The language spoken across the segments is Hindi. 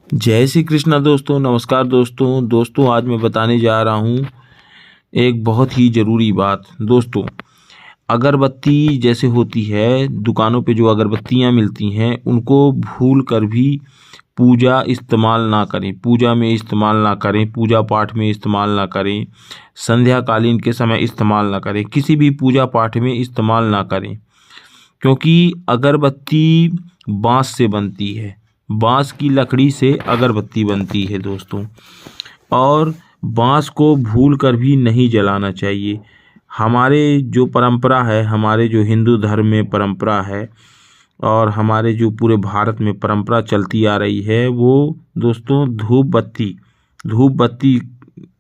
जय श्री कृष्णा दोस्तों, नमस्कार दोस्तों आज मैं बताने जा रहा हूँ एक बहुत ही ज़रूरी बात। दोस्तों, अगरबत्ती जैसे होती है, दुकानों पे जो अगरबत्तियाँ मिलती हैं उनको भूल कर भी पूजा में इस्तेमाल ना करें, पूजा पाठ में इस्तेमाल ना करें, संध्या कालीन के समय इस्तेमाल ना करें, किसी भी पूजा पाठ में इस्तेमाल ना करें। क्योंकि अगरबत्ती बाँस से बनती है, बाँस की लकड़ी से अगरबत्ती बनती है दोस्तों। और बाँस को भूल कर भी नहीं जलाना चाहिए। हमारे जो परंपरा है, हमारे जो हिंदू धर्म में परंपरा है और हमारे जो पूरे भारत में परंपरा चलती आ रही है, वो दोस्तों धूप बत्ती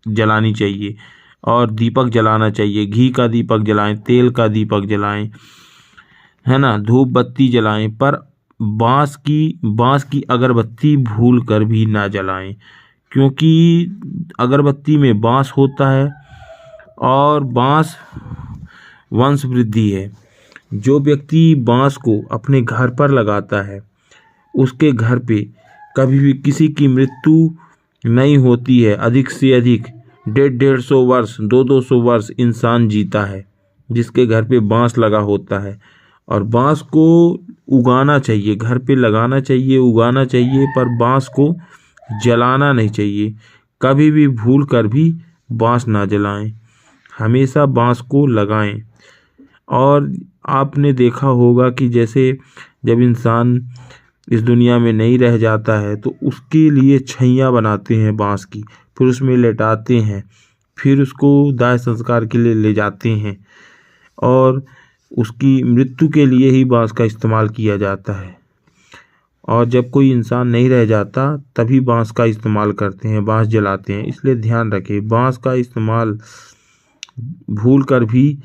जलानी चाहिए और दीपक जलाना चाहिए। घी का दीपक जलाएं, तेल का दीपक जलाएं, है ना, धूप बत्ती जलाएं, पर बाँस की अगरबत्ती भूल कर भी ना जलाएं। क्योंकि अगरबत्ती में बाँस होता है और बाँस वंश वृद्धि है। जो व्यक्ति बाँस को अपने घर पर लगाता है, उसके घर पे कभी भी किसी की मृत्यु नहीं होती है। अधिक से अधिक 150 वर्ष 200 वर्ष इंसान जीता है जिसके घर पे बाँस लगा होता है। और बाँस को उगाना चाहिए, घर पे लगाना चाहिए, उगाना चाहिए, पर बाँस को जलाना नहीं चाहिए। कभी भी भूल कर भी बाँस ना जलाएं, हमेशा बाँस को लगाएं। और आपने देखा होगा कि जैसे जब इंसान इस दुनिया में नहीं रह जाता है तो उसके लिए छैया बनाते हैं बाँस की, फिर उसमें लेटाते हैं, फिर उसको दाह संस्कार के लिए ले जाते हैं और उसकी मृत्यु के लिए ही बाँस का इस्तेमाल किया जाता है। और जब कोई इंसान नहीं रह जाता तभी बाँस का इस्तेमाल करते हैं, बाँस जलाते हैं। इसलिए ध्यान रखें, बाँस का इस्तेमाल भूल कर भी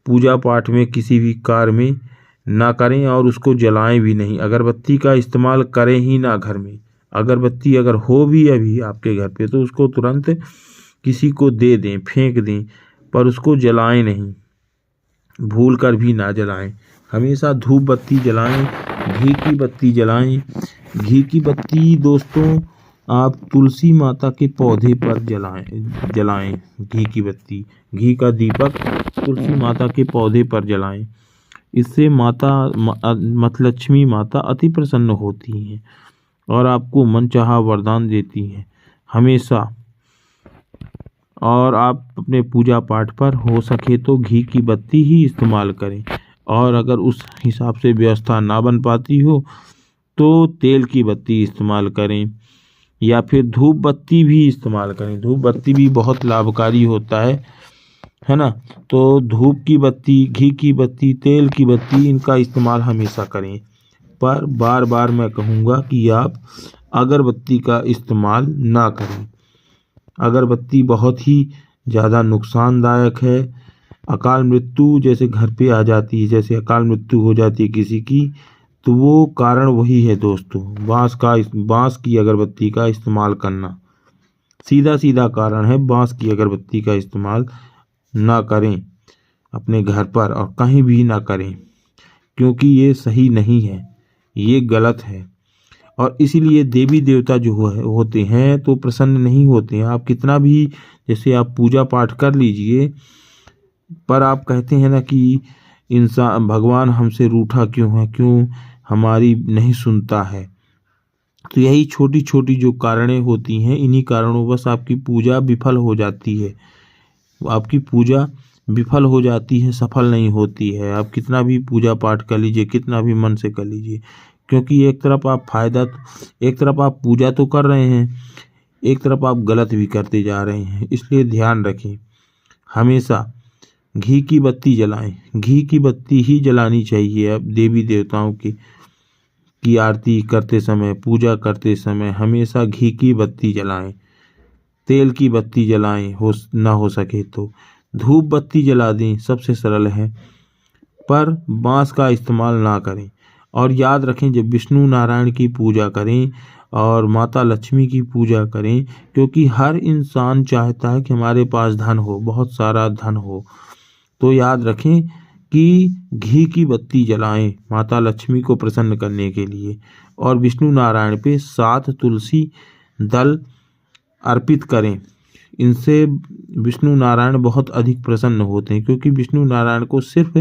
पूजा पाठ में किसी भी कार्य में ना करें और उसको जलाएं भी नहीं। अगरबत्ती का इस्तेमाल करें ही ना घर में। अगरबत्ती अगर हो भी अभी आपके घर पे तो उसको तुरंत किसी को दे दें, फेंक दें, पर उसको जलाएं नहीं, भूल कर भी ना जलाएं। हमेशा धूप बत्ती जलाएं, घी की बत्ती जलाएं। घी की बत्ती दोस्तों आप तुलसी माता के पौधे पर जलाएं घी की बत्ती, घी का दीपक तुलसी माता के पौधे पर जलाएं। इससे लक्ष्मी माता अति प्रसन्न होती हैं और आपको मनचाहा वरदान देती हैं हमेशा। और आप अपने पूजा पाठ पर हो सके तो घी की बत्ती ही इस्तेमाल करें, और अगर उस हिसाब से व्यवस्था ना बन पाती हो तो तेल की बत्ती इस्तेमाल करें या फिर धूप बत्ती भी इस्तेमाल करें। धूप बत्ती भी बहुत लाभकारी होता है ना। तो धूप की बत्ती, घी की बत्ती, तेल की बत्ती, इनका इस्तेमाल हमेशा करें। पर बार बार मैं कहूँगा कि आप अगरबत्ती का इस्तेमाल ना करें। अगरबत्ती बहुत ही ज़्यादा नुकसानदायक है। अकाल मृत्यु जैसे घर पे आ जाती है, जैसे अकाल मृत्यु हो जाती है किसी की, तो वो कारण वही है दोस्तों, बाँस की अगरबत्ती का इस्तेमाल करना। सीधा सीधा कारण है, बाँस की अगरबत्ती का इस्तेमाल ना करें अपने घर पर और कहीं भी ना करें, क्योंकि ये सही नहीं है, ये गलत है। और इसीलिए देवी देवता जो होते हैं तो प्रसन्न नहीं होते हैं। आप कितना भी, जैसे आप पूजा पाठ कर लीजिए, पर आप कहते हैं ना कि इंसान, भगवान हमसे रूठा क्यों है, क्यों हमारी नहीं सुनता है। तो यही छोटी छोटी जो कारणें होती हैं, इन्हीं कारणों बस आपकी पूजा विफल हो जाती है। आपकी पूजा विफल हो जाती है, सफल नहीं होती है। आप कितना भी पूजा पाठ कर लीजिए, कितना भी मन से कर लीजिए, क्योंकि एक तरफ आप पूजा तो कर रहे हैं, एक तरफ आप गलत भी करते जा रहे हैं। इसलिए ध्यान रखें, हमेशा घी की बत्ती जलाएं, घी की बत्ती ही जलानी चाहिए। अब देवी देवताओं की आरती करते समय, पूजा करते समय हमेशा घी की बत्ती जलाएं। तेल की बत्ती जलाएं, हो सके तो धूप बत्ती जला दें, सबसे सरल है, पर बाँस का इस्तेमाल ना करें। और याद रखें, जब विष्णु नारायण की पूजा करें और माता लक्ष्मी की पूजा करें, क्योंकि हर इंसान चाहता है कि हमारे पास धन हो, बहुत सारा धन हो, तो याद रखें कि घी की बत्ती जलाएं माता लक्ष्मी को प्रसन्न करने के लिए, और विष्णु नारायण पे 7 तुलसी दल अर्पित करें। इनसे विष्णु नारायण बहुत अधिक प्रसन्न होते हैं, क्योंकि विष्णु नारायण को सिर्फ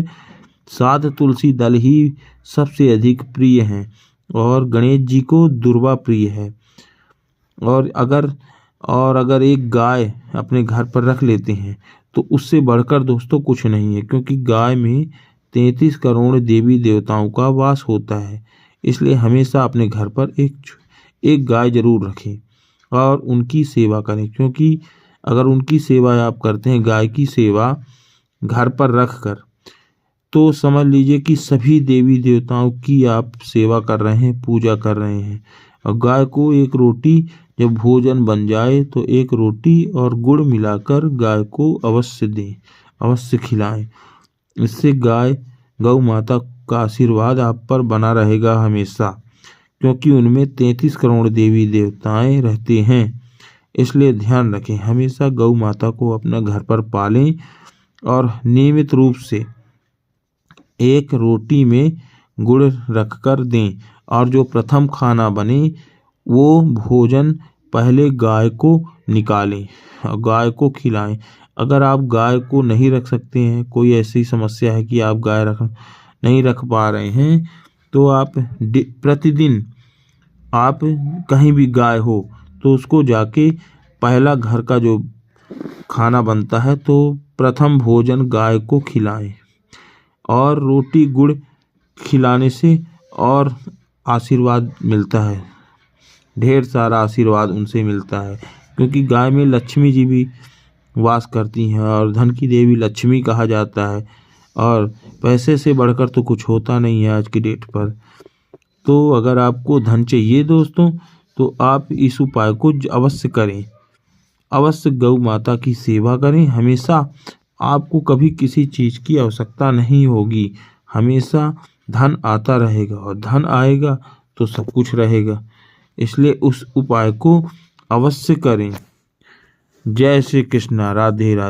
7 तुलसी दल ही सबसे अधिक प्रिय हैं, और गणेश जी को दुर्वा प्रिय है। और अगर एक गाय अपने घर पर रख लेते हैं तो उससे बढ़कर दोस्तों कुछ नहीं है, क्योंकि गाय में 33 करोड़ देवी देवताओं का वास होता है। इसलिए हमेशा अपने घर पर एक गाय जरूर रखें और उनकी सेवा करें, क्योंकि अगर उनकी सेवा आप करते हैं, गाय की सेवा घर पर रख कर, तो समझ लीजिए कि सभी देवी देवताओं की आप सेवा कर रहे हैं, पूजा कर रहे हैं। और गाय को एक रोटी, जब भोजन बन जाए तो एक रोटी और गुड़ मिलाकर गाय को अवश्य दें, अवश्य खिलाएं। इससे गौ माता का आशीर्वाद आप पर बना रहेगा हमेशा, क्योंकि उनमें 33 करोड़ देवी देवताएं रहते हैं। इसलिए ध्यान रखें, हमेशा गौ माता को अपना घर पर पालें और नियमित रूप से एक रोटी में गुड़ रखकर दें, और जो प्रथम खाना बने वो भोजन पहले गाय को निकालें और गाय को खिलाएं। अगर आप गाय को नहीं रख सकते हैं, कोई ऐसी समस्या है कि आप गाय नहीं रख पा रहे हैं, तो आप प्रतिदिन आप कहीं भी गाय हो तो उसको जाके पहला घर का जो खाना बनता है तो प्रथम भोजन गाय को खिलाएं, और रोटी गुड़ खिलाने से और आशीर्वाद मिलता है, ढेर सारा आशीर्वाद उनसे मिलता है, क्योंकि गाय में लक्ष्मी जी भी वास करती हैं और धन की देवी लक्ष्मी कहा जाता है, और पैसे से बढ़कर तो कुछ होता नहीं है आज की डेट पर। तो अगर आपको धन चाहिए दोस्तों, तो आप इस उपाय को अवश्य करें, अवश्य गौ माता की सेवा करें। हमेशा आपको कभी किसी चीज़ की आवश्यकता नहीं होगी, हमेशा धन आता रहेगा, और धन आएगा तो सब कुछ रहेगा। इसलिए उस उपाय को अवश्य करें। जय श्री कृष्णा, राधे राधे।